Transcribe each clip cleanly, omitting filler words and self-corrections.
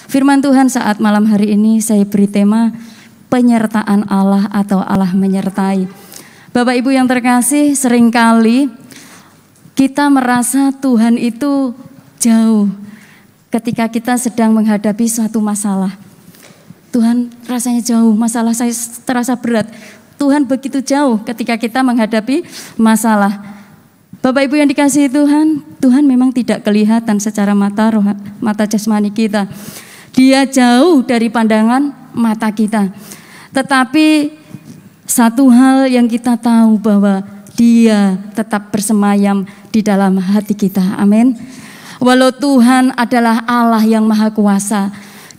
Firman Tuhan saat malam hari ini saya beri tema penyertaan Allah atau Allah menyertai. Bapak Ibu yang terkasih, seringkali kita merasa Tuhan itu jauh ketika kita sedang menghadapi suatu masalah. Tuhan rasanya jauh, masalah saya terasa berat. Tuhan begitu jauh ketika kita menghadapi masalah. Bapak Ibu yang dikasihi Tuhan, Tuhan memang tidak kelihatan secara mata jasmani kita. Dia jauh dari pandangan mata kita. Tetapi satu hal yang kita tahu bahwa Dia tetap bersemayam di dalam hati kita. Amin. Walau Tuhan adalah Allah yang maha kuasa,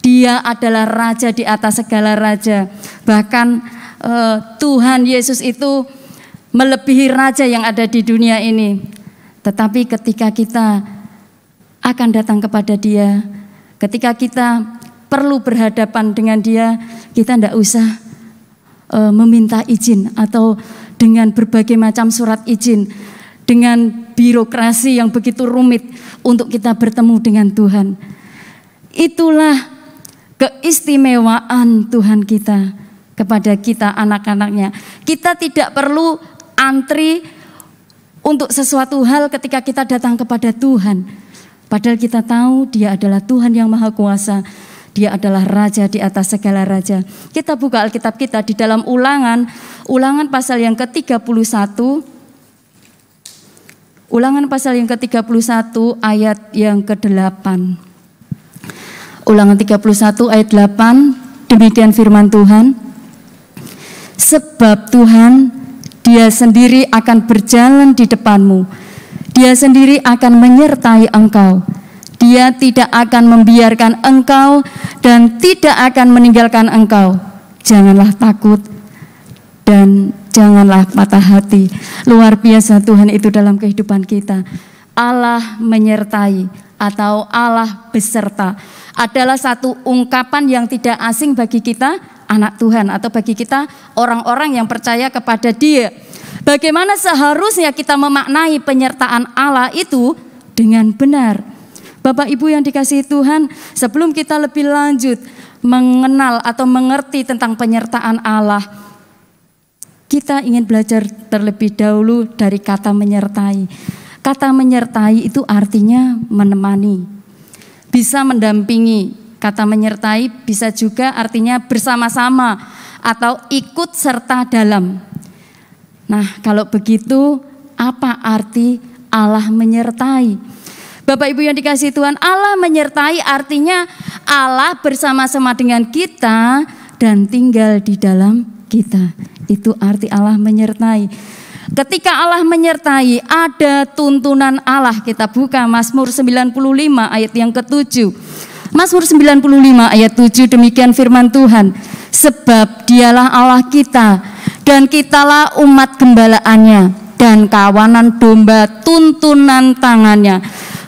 Dia adalah Raja di atas segala raja. Bahkan Tuhan Yesus itu melebihi raja yang ada di dunia ini. Tetapi ketika kita akan datang kepada Dia, ketika kita perlu berhadapan dengan Dia, kita tidak usah meminta izin atau dengan berbagai macam surat izin, dengan birokrasi yang begitu rumit untuk kita bertemu dengan Tuhan. Itulah keistimewaan Tuhan kita kepada kita anak-anaknya. Kita tidak perlu antri untuk sesuatu hal ketika kita datang kepada Tuhan. Padahal kita tahu Dia adalah Tuhan yang maha kuasa. Dia adalah Raja di atas segala raja. Kita buka Alkitab kita di dalam Ulangan pasal yang ke-31. Ulangan pasal yang ke-31 ayat yang ke-8. Ulangan 31 ayat 8, demikian firman Tuhan. Sebab Tuhan, Dia sendiri akan berjalan di depanmu. Dia sendiri akan menyertai engkau. Dia tidak akan membiarkan engkau dan tidak akan meninggalkan engkau. Janganlah takut dan janganlah patah hati. Luar biasa Tuhan itu dalam kehidupan kita. Allah menyertai atau Allah beserta adalah satu ungkapan yang tidak asing bagi kita anak Tuhan atau bagi kita orang-orang yang percaya kepada Dia. Bagaimana seharusnya kita memaknai penyertaan Allah itu dengan benar. Bapak Ibu yang dikasihi Tuhan, sebelum kita lebih lanjut mengenal atau mengerti tentang penyertaan Allah, kita ingin belajar terlebih dahulu dari kata menyertai. Kata menyertai itu artinya menemani, bisa mendampingi. Kata menyertai bisa juga artinya bersama-sama atau ikut serta dalam. Nah, kalau begitu apa arti Allah menyertai? Bapak Ibu yang dikasihi Tuhan, Allah menyertai artinya Allah bersama-sama dengan kita dan tinggal di dalam kita. Itu arti Allah menyertai. Ketika Allah menyertai, ada tuntunan Allah. Kita buka Mazmur 95 ayat yang ke-7. Mazmur 95 ayat 7, demikian firman Tuhan. Sebab Dialah Allah kita dan kitalah umat gembalaannya dan kawanan domba tuntunan tangannya.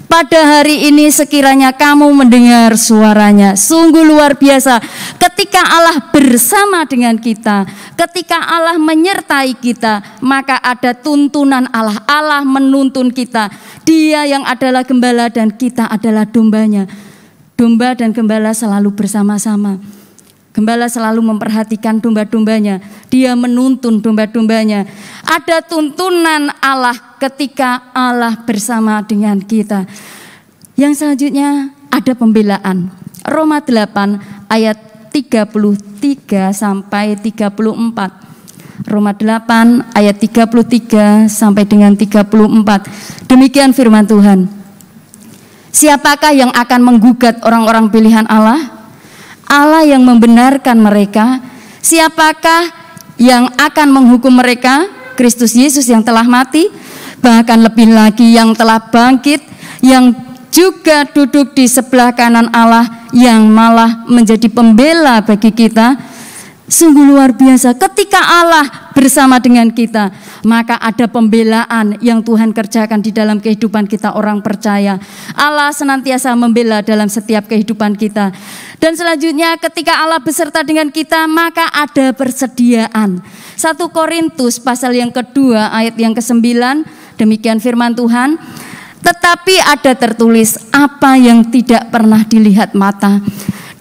Pada hari ini sekiranya kamu mendengar suaranya. Sungguh luar biasa ketika Allah bersama dengan kita, ketika Allah menyertai kita, maka ada tuntunan Allah. Allah menuntun kita. Dia yang adalah gembala dan kita adalah dombanya. Domba dan gembala selalu bersama-sama. Gembala selalu memperhatikan domba-dombanya. Dia menuntun domba-dombanya. Ada tuntunan Allah ketika Allah bersama dengan kita. Yang selanjutnya ada pembelaan. Roma 8 ayat 33 sampai 34. Roma 8 ayat 33 sampai dengan 34. Demikian firman Tuhan. Siapakah yang akan menggugat orang-orang pilihan Allah? Allah yang membenarkan mereka. Siapakah yang akan menghukum mereka? Kristus Yesus yang telah mati, bahkan lebih lagi yang telah bangkit, yang juga duduk di sebelah kanan Allah, yang malah menjadi pembela bagi kita. Sungguh luar biasa ketika Allah bersama dengan kita, maka ada pembelaan yang Tuhan kerjakan di dalam kehidupan kita orang percaya. Allah senantiasa membela dalam setiap kehidupan kita. Dan selanjutnya ketika Allah beserta dengan kita, maka ada persediaan. 1 Korintus pasal yang kedua ayat yang ke-9, demikian firman Tuhan. Tetapi ada tertulis apa yang tidak pernah dilihat mata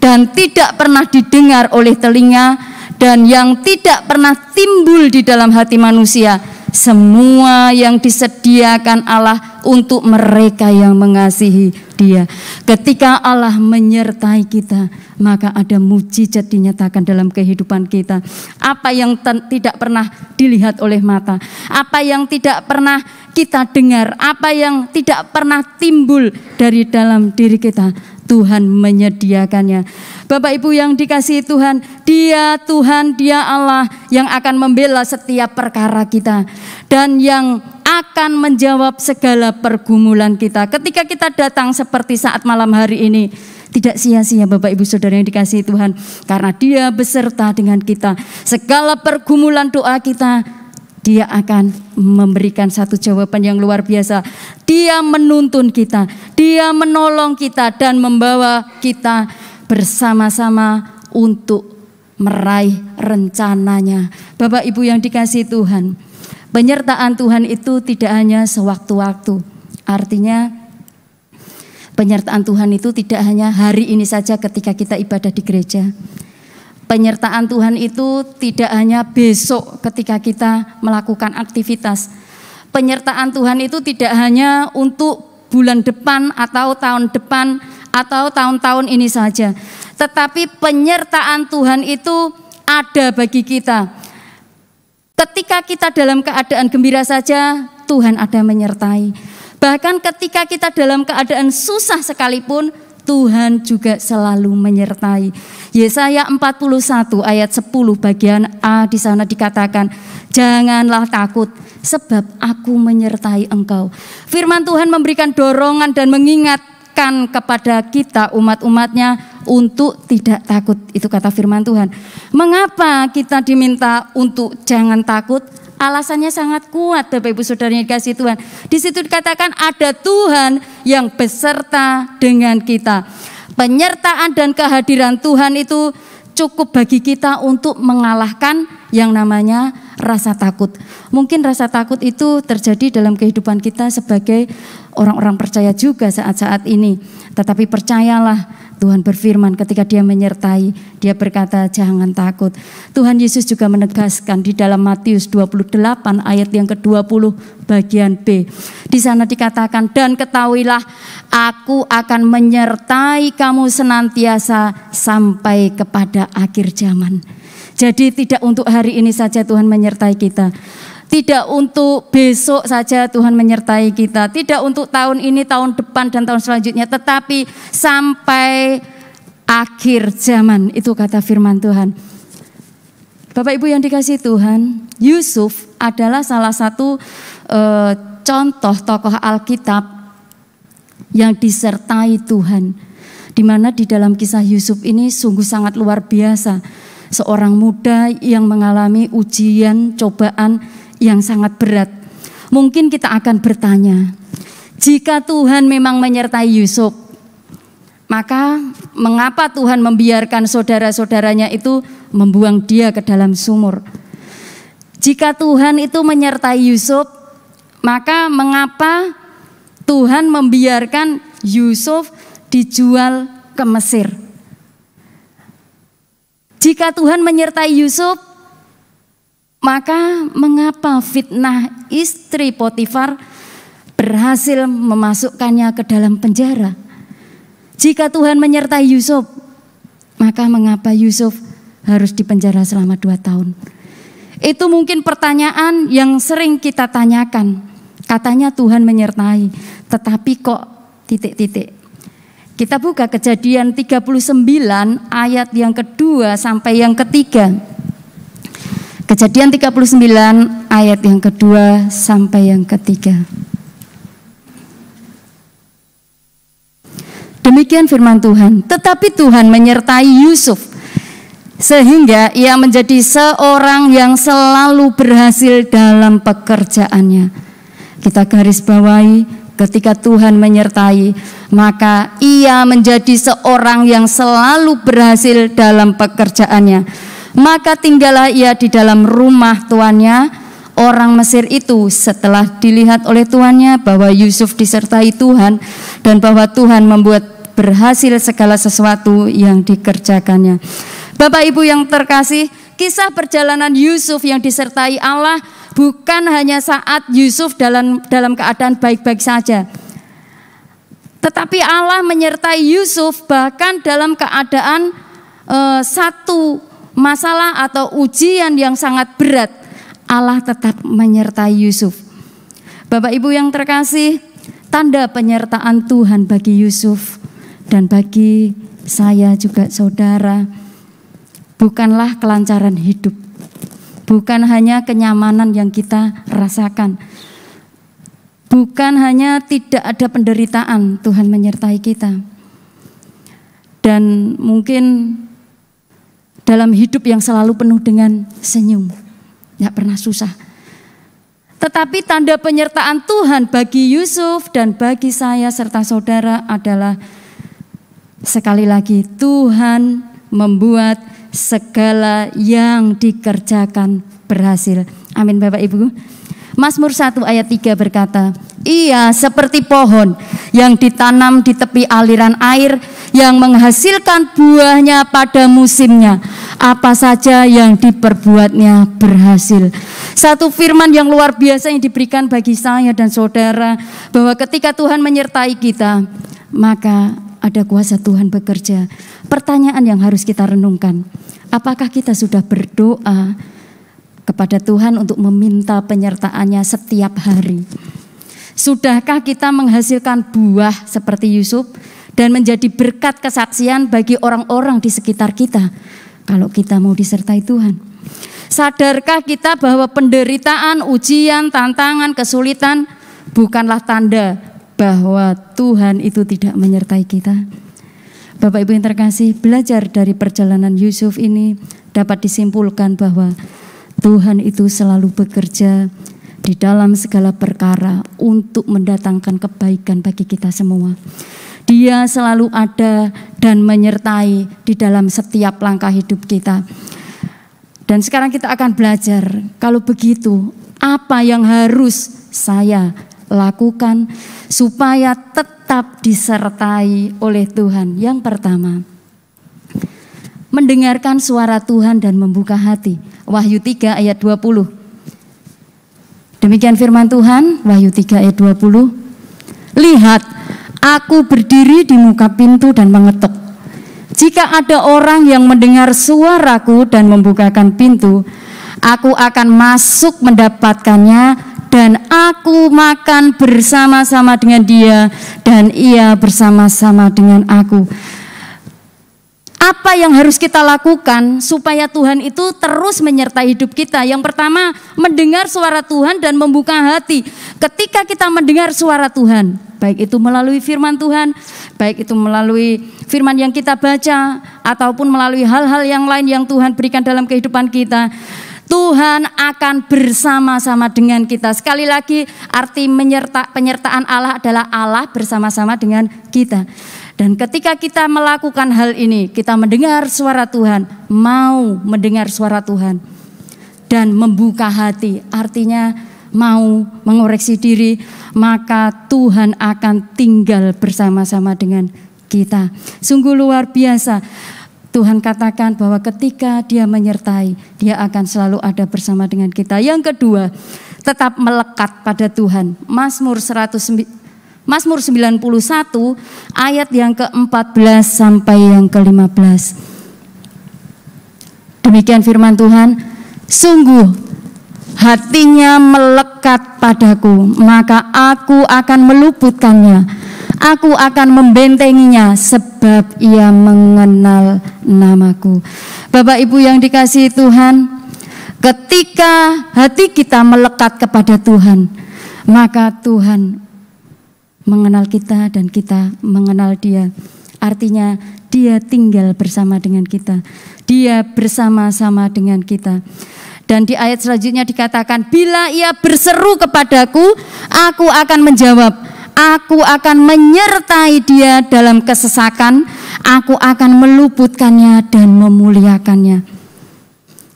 dan tidak pernah didengar oleh telinga, dan yang tidak pernah timbul di dalam hati manusia, semua yang disediakan Allah untuk mereka yang mengasihi Dia. Ketika Allah menyertai kita, maka ada mujizat dinyatakan dalam kehidupan kita. Apa yang tidak pernah dilihat oleh mata, apa yang tidak pernah kita dengar, apa yang tidak pernah timbul dari dalam diri kita, Tuhan menyediakannya. Bapak Ibu yang dikasihi Tuhan, Dia Tuhan, Dia Allah yang akan membela setiap perkara kita dan yang akan menjawab segala pergumulan kita. Ketika kita datang seperti saat malam hari ini, tidak sia-sia Bapak Ibu Saudara yang dikasihi Tuhan, karena Dia beserta dengan kita. Segala pergumulan doa kita, Dia akan memberikan satu jawaban yang luar biasa. Dia menuntun kita, Dia menolong kita dan membawa kita bersama-sama untuk meraih rencananya. Bapak Ibu yang dikasihi Tuhan, penyertaan Tuhan itu tidak hanya sewaktu-waktu. Artinya penyertaan Tuhan itu tidak hanya hari ini saja ketika kita ibadah di gereja. Penyertaan Tuhan itu tidak hanya besok ketika kita melakukan aktivitas. Penyertaan Tuhan itu tidak hanya untuk bulan depan atau tahun depan atau tahun-tahun ini saja. Tetapi penyertaan Tuhan itu ada bagi kita. Ketika kita dalam keadaan gembira saja, Tuhan ada menyertai. Bahkan ketika kita dalam keadaan susah sekalipun, Tuhan juga selalu menyertai. Yesaya 41 ayat 10 bagian A di sana dikatakan, janganlah takut sebab aku menyertai engkau. Firman Tuhan memberikan dorongan dan mengingatkan kepada kita umat-umatnya untuk tidak takut. Itu kata firman Tuhan. Mengapa kita diminta untuk jangan takut? Alasannya sangat kuat Bapak Ibu Saudara yang dikasihi Tuhan. Di situ dikatakan ada Tuhan yang beserta dengan kita. Penyertaan dan kehadiran Tuhan itu cukup bagi kita untuk mengalahkan yang namanya rasa takut. Mungkin rasa takut itu terjadi dalam kehidupan kita sebagai orang-orang percaya juga saat-saat ini. Tetapi percayalah, Tuhan berfirman ketika Dia menyertai, Dia berkata jangan takut. Tuhan Yesus juga menegaskan di dalam Matius 28 ayat yang ke-20 bagian B. Di sana dikatakan, dan ketahuilah aku akan menyertai kamu senantiasa sampai kepada akhir zaman. Jadi tidak untuk hari ini saja Tuhan menyertai kita. Tidak untuk besok saja Tuhan menyertai kita. Tidak untuk tahun ini, tahun depan dan tahun selanjutnya. Tetapi sampai akhir zaman. Itu kata firman Tuhan. Bapak Ibu yang dikasihi Tuhan, Yusuf adalah salah satu contoh tokoh Alkitab yang disertai Tuhan. Di mana di dalam kisah Yusuf ini sungguh sangat luar biasa. Seorang muda yang mengalami ujian, cobaan yang sangat berat. Mungkin kita akan bertanya, jika Tuhan memang menyertai Yusuf, maka mengapa Tuhan membiarkan saudara-saudaranya itu membuang dia ke dalam sumur? Jika Tuhan itu menyertai Yusuf, maka mengapa Tuhan membiarkan Yusuf dijual ke Mesir? Jika Tuhan menyertai Yusuf, maka mengapa fitnah istri Potifar berhasil memasukkannya ke dalam penjara? Jika Tuhan menyertai Yusuf, maka mengapa Yusuf harus dipenjara selama 2 tahun? Itu mungkin pertanyaan yang sering kita tanyakan. Katanya Tuhan menyertai, tetapi kok titik-titik. Kita buka Kejadian 39 ayat yang kedua sampai yang ketiga. Kejadian 39 ayat yang kedua sampai yang ketiga. Demikian firman Tuhan. Tetapi Tuhan menyertai Yusuf sehingga ia menjadi seorang yang selalu berhasil dalam pekerjaannya. Kita garis bawahi, ketika Tuhan menyertai, maka ia menjadi seorang yang selalu berhasil dalam pekerjaannya. Maka tinggallah ia di dalam rumah tuannya, orang Mesir itu. Setelah dilihat oleh tuannya bahwa Yusuf disertai Tuhan dan bahwa Tuhan membuat berhasil segala sesuatu yang dikerjakannya. Bapak Ibu yang terkasih, kisah perjalanan Yusuf yang disertai Allah bukan hanya saat Yusuf dalam keadaan baik-baik saja, tetapi Allah menyertai Yusuf bahkan dalam keadaan satu masalah atau ujian yang sangat berat. Allah tetap menyertai Yusuf. Bapak Ibu yang terkasih, tanda penyertaan Tuhan bagi Yusuf dan bagi saya juga saudara bukanlah kelancaran hidup, bukan hanya kenyamanan yang kita rasakan, bukan hanya tidak ada penderitaan. Tuhan menyertai kita. Dan mungkin dalam hidup yang selalu penuh dengan senyum, tidak pernah susah. Tetapi tanda penyertaan Tuhan bagi Yusuf dan bagi saya serta saudara adalah sekali lagi Tuhan membuat segala yang dikerjakan berhasil. Amin Bapak Ibu. Mazmur 1 ayat 3 berkata, ia seperti pohon yang ditanam di tepi aliran air, yang menghasilkan buahnya pada musimnya. Apa saja yang diperbuatnya berhasil. Satu firman yang luar biasa yang diberikan bagi saya dan saudara, bahwa ketika Tuhan menyertai kita, maka ada kuasa Tuhan bekerja. Pertanyaan yang harus kita renungkan, apakah kita sudah berdoa kepada Tuhan untuk meminta penyertaannya setiap hari? Sudahkah kita menghasilkan buah seperti Yusuf dan menjadi berkat kesaksian bagi orang-orang di sekitar kita kalau kita mau disertai Tuhan? Sadarkah kita bahwa penderitaan, ujian, tantangan, kesulitan bukanlah tanda bahwa Tuhan itu tidak menyertai kita? Bapak Ibu yang terkasih, belajar dari perjalanan Yusuf ini dapat disimpulkan bahwa Tuhan itu selalu bekerja di dalam segala perkara untuk mendatangkan kebaikan bagi kita semua. Dia selalu ada dan menyertai di dalam setiap langkah hidup kita. Dan sekarang kita akan belajar, kalau begitu apa yang harus saya lakukan supaya tetap disertai oleh Tuhan. Yang pertama, mendengarkan suara Tuhan dan membuka hati. Wahyu 3 ayat 20. Demikian firman Tuhan, Wahyu 3 ayat 20. Lihat, aku berdiri di muka pintu dan mengetuk. Jika ada orang yang mendengar suaraku dan membukakan pintu, aku akan masuk mendapatkannya dan aku makan bersama-sama dengan dia dan ia bersama-sama dengan aku. Apa yang harus kita lakukan supaya Tuhan itu terus menyertai hidup kita? Yang pertama, mendengar suara Tuhan dan membuka hati. Ketika kita mendengar suara Tuhan, baik itu melalui firman Tuhan, baik itu melalui firman yang kita baca, ataupun melalui hal-hal yang lain yang Tuhan berikan dalam kehidupan kita, Tuhan akan bersama-sama dengan kita. Sekali lagi, arti penyertaan Allah adalah Allah bersama-sama dengan kita. Dan ketika kita melakukan hal ini, kita mendengar suara Tuhan, mau mendengar suara Tuhan dan membuka hati, artinya mau mengoreksi diri, maka Tuhan akan tinggal bersama-sama dengan kita. Sungguh luar biasa. Tuhan katakan bahwa ketika Dia menyertai, Dia akan selalu ada bersama dengan kita. Yang kedua, tetap melekat pada Tuhan. Mazmur 91 ayat yang ke-14 sampai yang ke-15. Demikian firman Tuhan, sungguh hatinya melekat padaku, maka aku akan meluputkannya. Aku akan membentenginya sebab ia mengenal namaku. Bapak Ibu yang dikasihi Tuhan, ketika hati kita melekat kepada Tuhan, maka Tuhan mengenal kita dan kita mengenal Dia. Artinya Dia tinggal bersama dengan kita. Dia bersama-sama dengan kita. Dan di ayat selanjutnya dikatakan, bila ia berseru kepadaku, aku akan menjawab. Aku akan menyertai dia dalam kesesakan. Aku akan meluputkannya dan memuliakannya.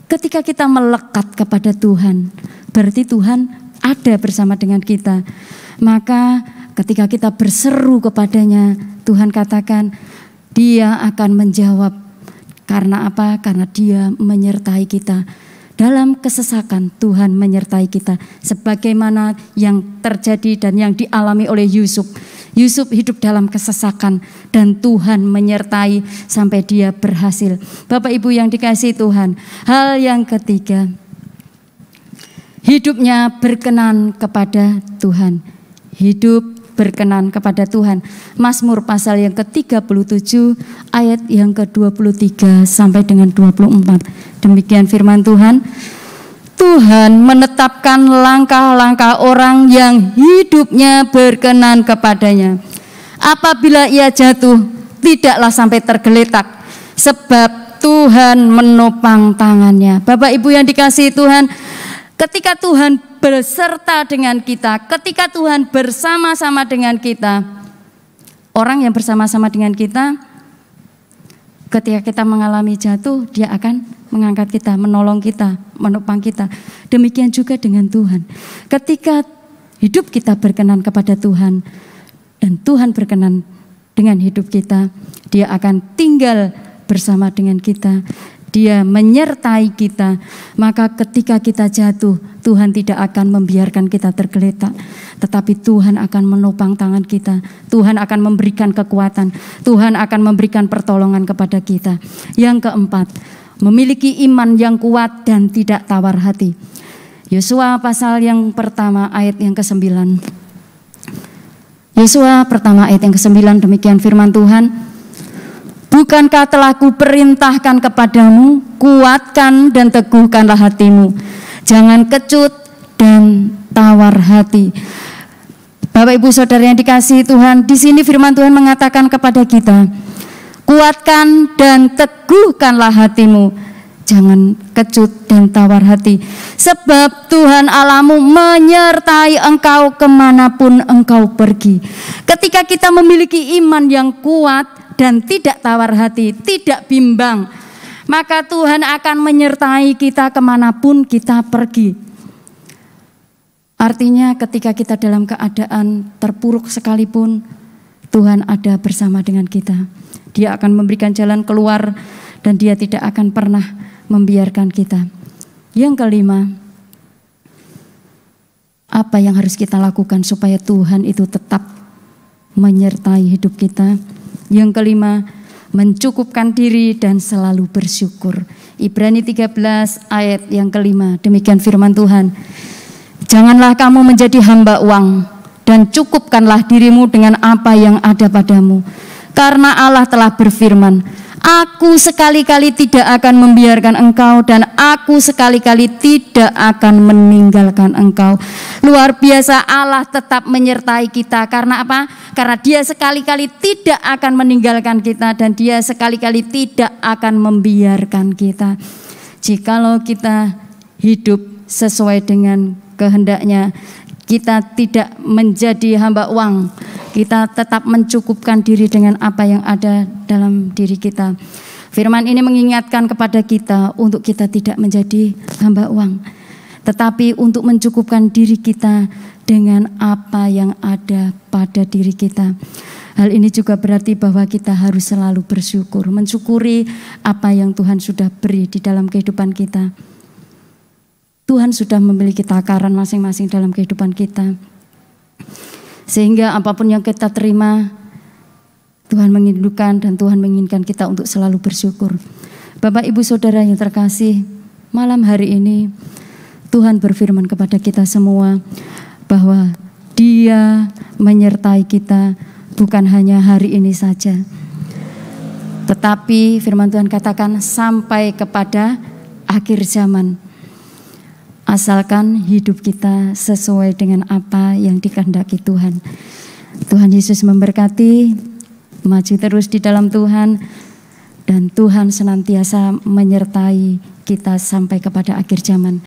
Ketika kita melekat kepada Tuhan, berarti Tuhan ada bersama dengan kita. Maka Ketika kita berseru kepadanya, Tuhan katakan Dia akan menjawab. Karena apa? Karena Dia menyertai kita. Dalam kesesakan Tuhan menyertai kita. Sebagaimana yang terjadi dan yang dialami oleh Yusuf. Yusuf hidup dalam kesesakan dan Tuhan menyertai sampai dia berhasil. Bapak Ibu yang dikasihi Tuhan, hal yang ketiga, hidupnya berkenan kepada Tuhan. Hidup berkenan kepada Tuhan. Mazmur pasal yang ke-37 ayat yang ke-23 sampai dengan 24. Demikian firman Tuhan. Tuhan menetapkan langkah-langkah orang yang hidupnya berkenan kepadanya. Apabila ia jatuh, tidaklah sampai tergeletak, sebab Tuhan menopang tangannya. Bapak Ibu yang dikasihi Tuhan, ketika Tuhan beserta dengan kita, ketika Tuhan bersama-sama dengan kita, orang yang bersama-sama dengan kita, ketika kita mengalami jatuh, Dia akan mengangkat kita, menolong kita, menopang kita. Demikian juga dengan Tuhan. Ketika hidup kita berkenan kepada Tuhan dan Tuhan berkenan dengan hidup kita, Dia akan tinggal bersama dengan kita. Dia menyertai kita. Maka ketika kita jatuh, Tuhan tidak akan membiarkan kita tergeletak, tetapi Tuhan akan menopang tangan kita. Tuhan akan memberikan kekuatan. Tuhan akan memberikan pertolongan kepada kita. Yang keempat, memiliki iman yang kuat dan tidak tawar hati. Yosua pasal yang pertama ayat yang ke-9. Yosua pertama ayat yang ke-9, demikian firman Tuhan. Bukankah telah kuperintahkan kepadamu, kuatkan dan teguhkanlah hatimu. Jangan kecut dan tawar hati. Bapak Ibu Saudara yang dikasihi Tuhan, di sini firman Tuhan mengatakan kepada kita, kuatkan dan teguhkanlah hatimu. Jangan kecut dan tawar hati. Sebab Tuhan Allahmu menyertai engkau kemanapun engkau pergi. Ketika kita memiliki iman yang kuat dan tidak tawar hati, tidak bimbang, maka Tuhan akan menyertai kita kemanapun kita pergi. Artinya ketika kita dalam keadaan terpuruk sekalipun, Tuhan ada bersama dengan kita. Dia akan memberikan jalan keluar dan Dia tidak akan pernah membiarkan kita. Yang kelima, apa yang harus kita lakukan supaya Tuhan itu tetap menyertai hidup kita? Yang kelima, mencukupkan diri dan selalu bersyukur. Ibrani 13 ayat yang kelima, demikian firman Tuhan. Janganlah kamu menjadi hamba uang dan cukupkanlah dirimu dengan apa yang ada padamu. Karena Allah telah berfirman, aku sekali-kali tidak akan membiarkan engkau dan aku sekali-kali tidak akan meninggalkan engkau. Luar biasa, Allah tetap menyertai kita. Karena apa? Karena Dia sekali-kali tidak akan meninggalkan kita dan Dia sekali-kali tidak akan membiarkan kita. Jikalau kita hidup sesuai dengan kehendaknya, kita tidak menjadi hamba uang, kita tetap mencukupkan diri dengan apa yang ada dalam diri kita. Firman ini mengingatkan kepada kita untuk kita tidak menjadi hamba uang, tetapi untuk mencukupkan diri kita dengan apa yang ada pada diri kita. Hal ini juga berarti bahwa kita harus selalu bersyukur, mensyukuri apa yang Tuhan sudah beri di dalam kehidupan kita. Tuhan sudah memiliki takaran masing-masing dalam kehidupan kita. Sehingga apapun yang kita terima, Tuhan menginginkan dan Tuhan menginginkan kita untuk selalu bersyukur. Bapak Ibu Saudara yang terkasih, malam hari ini Tuhan berfirman kepada kita semua bahwa Dia menyertai kita bukan hanya hari ini saja, tetapi firman Tuhan katakan sampai kepada akhir zaman. Asalkan hidup kita sesuai dengan apa yang dikehendaki Tuhan. Tuhan Yesus memberkati, maju terus di dalam Tuhan, dan Tuhan senantiasa menyertai kita sampai kepada akhir zaman.